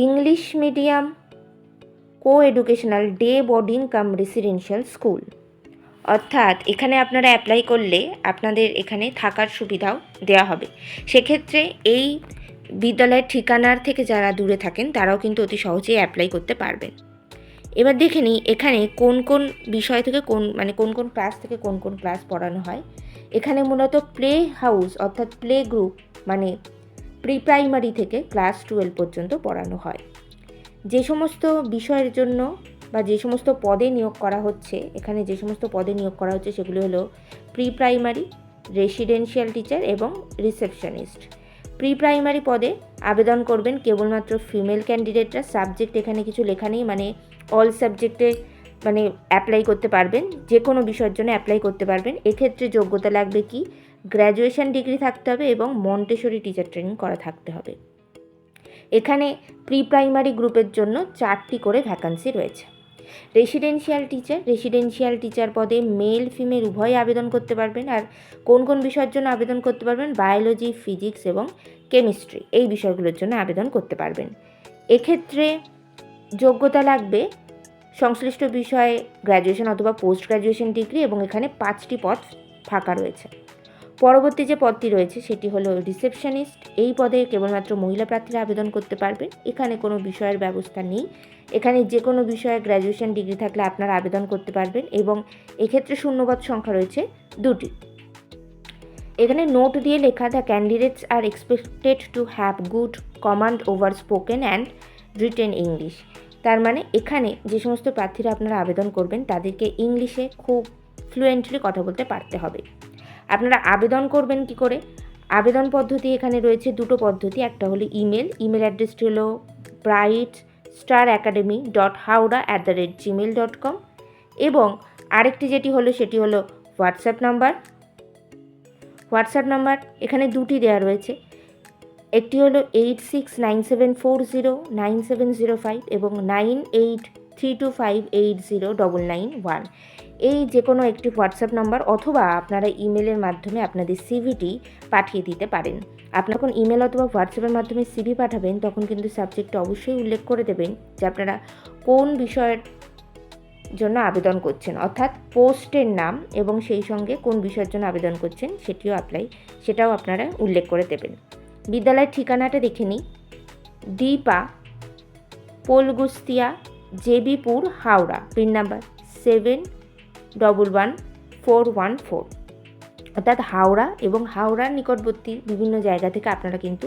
English medium co educational day boarding cum residential school. অর্থাৎ এখানে আপনারা অ্যাপ্লাই করলে আপনাদের এখানে থাকার সুবিধাও দেওয়া হবে। সেক্ষেত্রে এই বিদ্যালয়ের ঠিকানার থেকে যারা দূরে থাকেন তারাও কিন্তু অতি সহজেই অ্যাপ্লাই করতে পারবেন। এবার দেখে নিই এখানে কোন কোন বিষয় থেকে কোন কোন ক্লাস থেকে কোন কোন ক্লাস পড়ানো হয়। এখানে মূলত প্লে হাউস অর্থাৎ প্লে গ্রুপ মানে প্রি প্রাইমারি থেকে ক্লাস 12 পর্যন্ত পড়ানো হয়। যে সমস্ত বিষয়ের জন্য বা যে সমস্ত পদে নিয়োগ করা হচ্ছে, এখানে যে সমস্ত পদে নিয়োগ করা হচ্ছে সেগুলো হলো প্রি প্রাইমারি, রেসিডেন্সিয়াল টিচার এবং রিসেপশনিস্ট। প্রি প্রাইমারি পদে আবেদন করবেন কেবলমাত্র ফিমেল ক্যান্ডিডেটরা। সাবজেক্ট এখানে কিছু লেখা নেই, মানে অল সাবজেক্টে অ্যাপ্লাই করতে পারবেন, যে কোনো বিষয়ের জন্য অ্যাপ্লাই করতে পারবেন। এক্ষেত্রে যোগ্যতা লাগবে কি, গ্র্যাজুয়েশন ডিগ্রি থাকতে হবে এবং মন্টেসরি টিচার ট্রেনিং করা থাকতে হবে। এখানে প্রি প্রাইমারি গ্রুপের জন্য 4টি করে ভ্যাকান্সি রয়েছে। রেসিডেন্সিয়াল টিচার পদে মেল ফিমেল উভয় আবেদন করতে পারবেন। আর কোন কোন বিষয়ের জন্য আবেদন করতে পারবেন, বায়োলজি, ফিজিক্স এবং কেমিস্ট্রি, এই বিষয়গুলোর জন্য আবেদন করতে পারবেন। এক্ষেত্রে যোগ্যতা লাগবে সংশ্লিষ্ট বিষয়ে গ্র্যাজুয়েশন অথবা পোস্ট গ্র্যাজুয়েশন ডিগ্রি এবং এখানে 5টি পদ ফাঁকা রয়েছে। পরবর্তী যে পদটি রয়েছে সেটি হলো রিসেপশনিস্ট। এই পদে কেবলমাত্র মহিলা প্রার্থীরা আবেদন করতে পারবেন। এখানে কোনো বিষয়ের ব্যবস্থা নেই। এখানে যে কোনো বিষয়ে গ্র্যাজুয়েশন ডিগ্রি থাকলে আপনারা আবেদন করতে পারবেন এবং এক্ষেত্রে শূন্যপদ সংখ্যা রয়েছে 2টি। এখানে নোট দিয়ে লেখা, the candidates are expected to have good command over spoken and written English. তার মানে এখানে যে সমস্ত প্রার্থীরা আপনারা আবেদন করবেন তাদেরকে ইংলিশে খুব ফ্লুয়েন্টলি কথা বলতে পারতে হবে। আপনারা আবেদন করবেন কি করে? আবেদন পদ্ধতি এখানে রয়েছে 2টো পদ্ধতি। একটা হলো ইমেল অ্যাড্রেসটি হলো brightstaracademy.howrah@gmail.com এবং আরেকটি যেটি হলো সেটি হলো হোয়াটসঅ্যাপ নাম্বার এখানে 2টি দেওয়া রয়েছে। একটি হলো 8697409705 এবং 9832580991। এই যে কোনো একটি হোয়াটসঅ্যাপ নাম্বার অথবা আপনারা ইমেলের মাধ্যমে আপনাদের সিভিটি পাঠিয়ে দিতে পারেন। আপনারা যখন ইমেল অথবা হোয়াটসঅ্যাপের মাধ্যমে সিভি পাঠাবেন তখন কিন্তু সাবজেক্টটা অবশ্যই উল্লেখ করে দেবেন যে আপনারা কোন বিষয়ের জন্য আবেদন করছেন, অর্থাৎ পোস্টের নাম এবং সেই সঙ্গে কোন বিষয়ের জন্য আবেদন করছেন সেটাও আপনারা উল্লেখ করে দেবেন। বিদ্যালয়ের ঠিকানাটা দেখে নিই, দীপা পোলগুস্তিয়া, জেবিপুর, হাওড়া, পিন নাম্বার 711414। অর্থাৎ হাওড়া এবং হাওড়ার নিকটবর্তী বিভিন্ন জায়গা থেকে আপনারা কিন্তু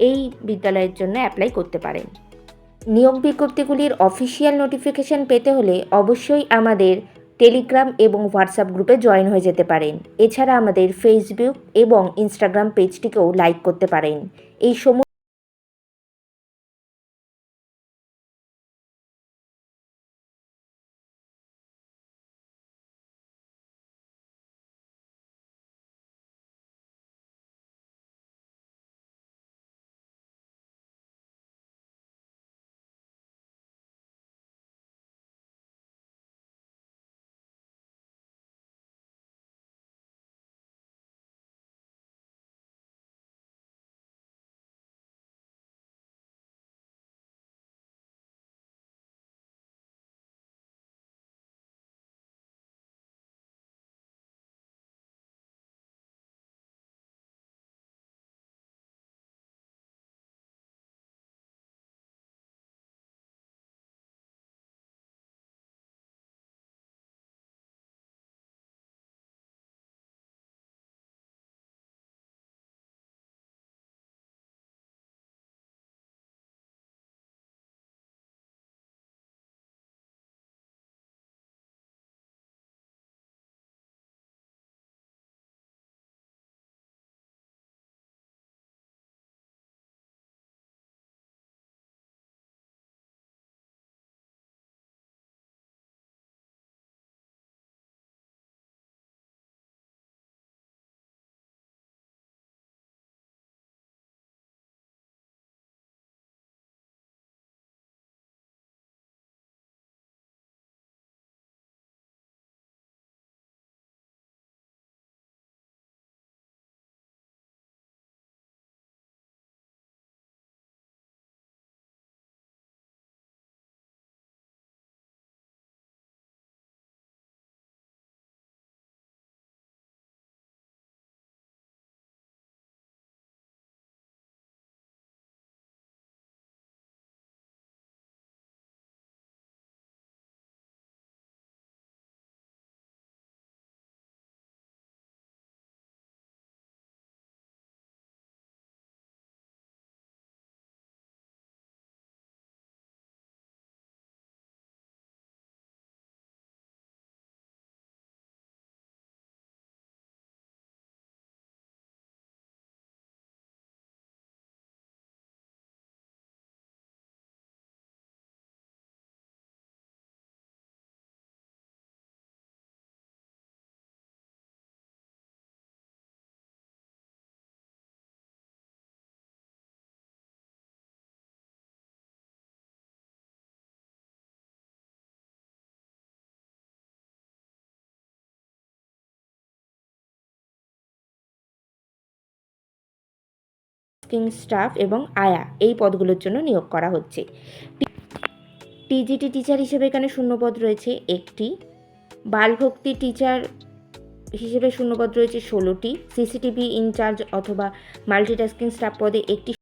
এই বিদ্যালয়ের জন্য অ্যাপ্লাই করতে পারেন। নিয়োগ বিজ্ঞপ্তিগুলির অফিসিয়াল নোটিফিকেশান পেতে হলে অবশ্যই আমাদের টেলিগ্রাম এবং হোয়াটসঅ্যাপ গ্রুপে জয়েন হয়ে যেতে পারেন। এছাড়া আমাদের ফেসবুক এবং ইনস্টাগ্রাম পেজটিকেও লাইক করতে পারেন। এই সময় কিং স্টাফ এবং আয়া এই পদগুলোর জন্য নিয়োগ করা হচ্ছে। টিজিটি টিচার হিসেবে এখানে শূন্যপদ রয়েছে একটি, বালভক্তি টিচার হিসেবে শূন্যপদ রয়েছে 16টি, সিসিটিভি ইনচার্জ অথবা মাল্টিটাস্কিং স্টাফ পদে একটি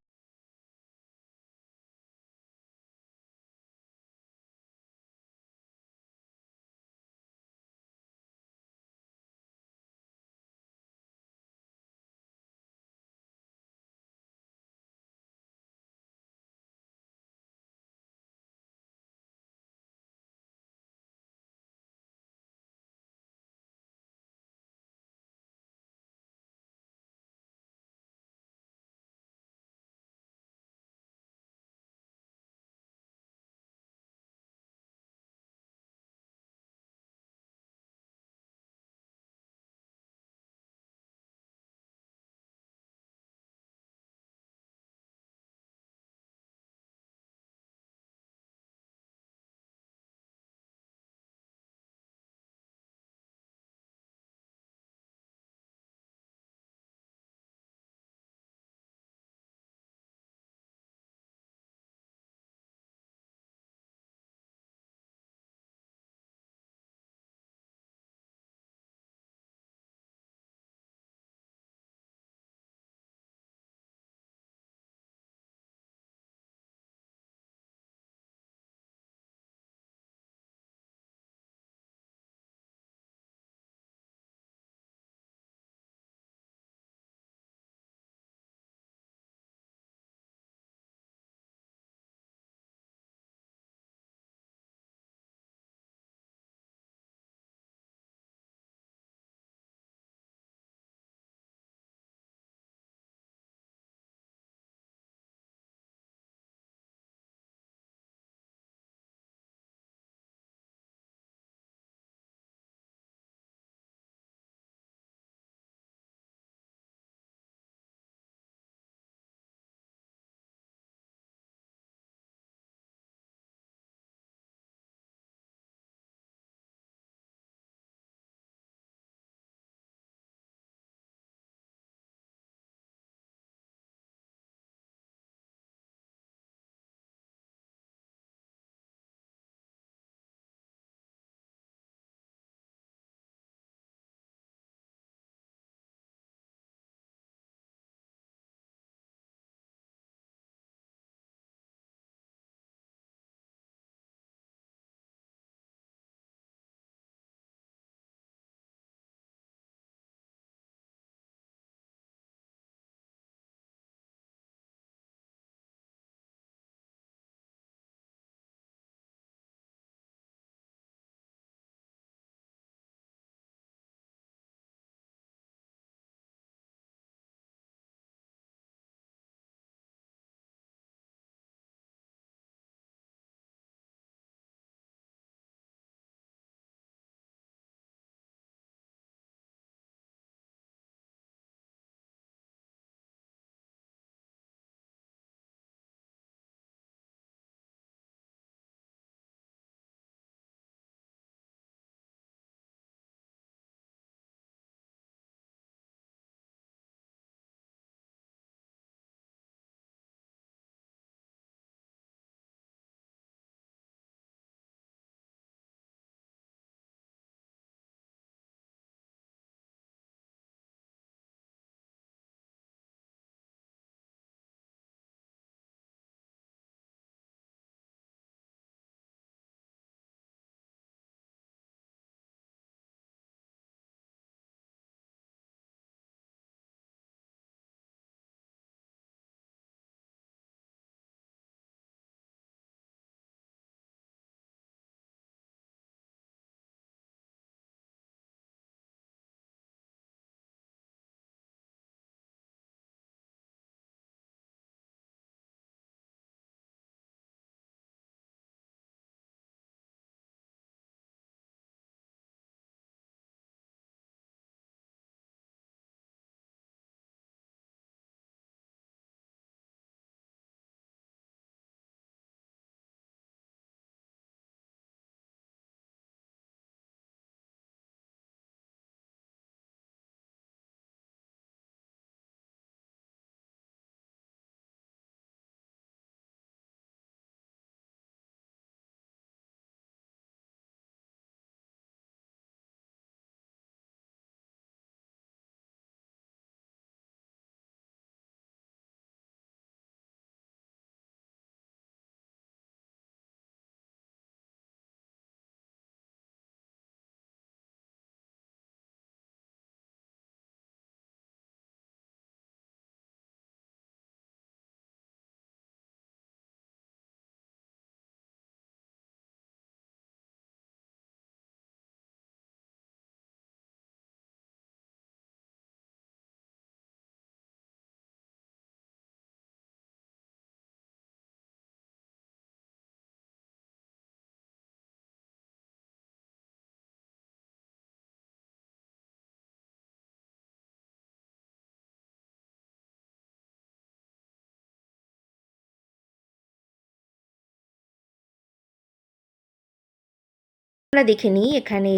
আমরা দেখে নিই এখানে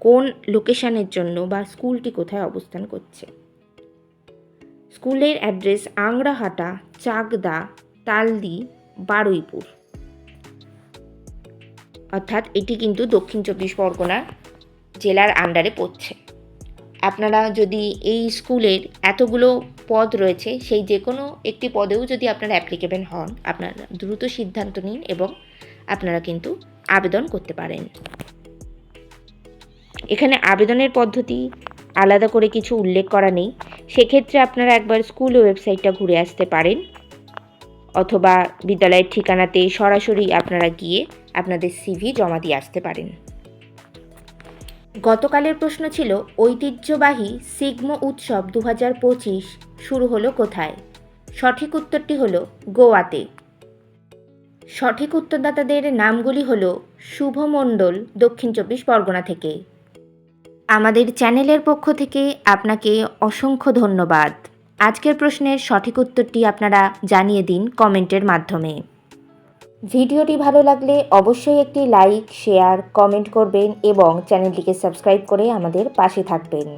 কোন লোকেশনের জন্য বা স্কুলটি কোথায় অবস্থান করছে। স্কুলের অ্যাড্রেস আংরাহাটা, চাকদা, তালদি, বারুইপুর, অর্থাৎ এটি কিন্তু দক্ষিণ চব্বিশ পরগনা জেলার আন্ডারে পড়ছে। আপনারা যদি এই স্কুলের এতগুলো পদ রয়েছে, সেই যে কোনো একটি পদেও যদি আপনারা অ্যাপ্লিকেবল হন, আপনারা দ্রুত সিদ্ধান্ত নিন এবং আপনারা কিন্তু আবেদন করতে পারেন। এখানে আবেদনের পদ্ধতি আলাদা করে কিছু উল্লেখ করা নেই, সেক্ষেত্রে আপনারা একবার স্কুল ওয়েবসাইটটা ঘুরে আসতে পারেন, অথবা বিদ্যালয়ের ঠিকানাতে সরাসরি আপনারা গিয়ে আপনাদের সিভি জমা দিয়ে আসতে পারেন। গতকালের প্রশ্ন ছিল ঐতিহ্যবাহী সিগমো উৎসব 2025 শুরু হলো কোথায়? সঠিক উত্তরটি হলো গোয়াতে। সঠিক উত্তরদাতাদের নামগুলি হলো শুভ মণ্ডল, দক্ষিণ চব্বিশ পরগনা থেকে। আমাদের চ্যানেলের পক্ষ থেকে আপনাকে অসংখ্য ধন্যবাদ। আজকের প্রশ্নের সঠিক উত্তরটি আপনারা জানিয়ে দিন কমেন্টের মাধ্যমে। ভিডিওটি ভালো লাগলে অবশ্যই একটি লাইক, শেয়ার, কমেন্ট করবেন এবং চ্যানেলটিকে সাবস্ক্রাইব করে আমাদের পাশে থাকবেন।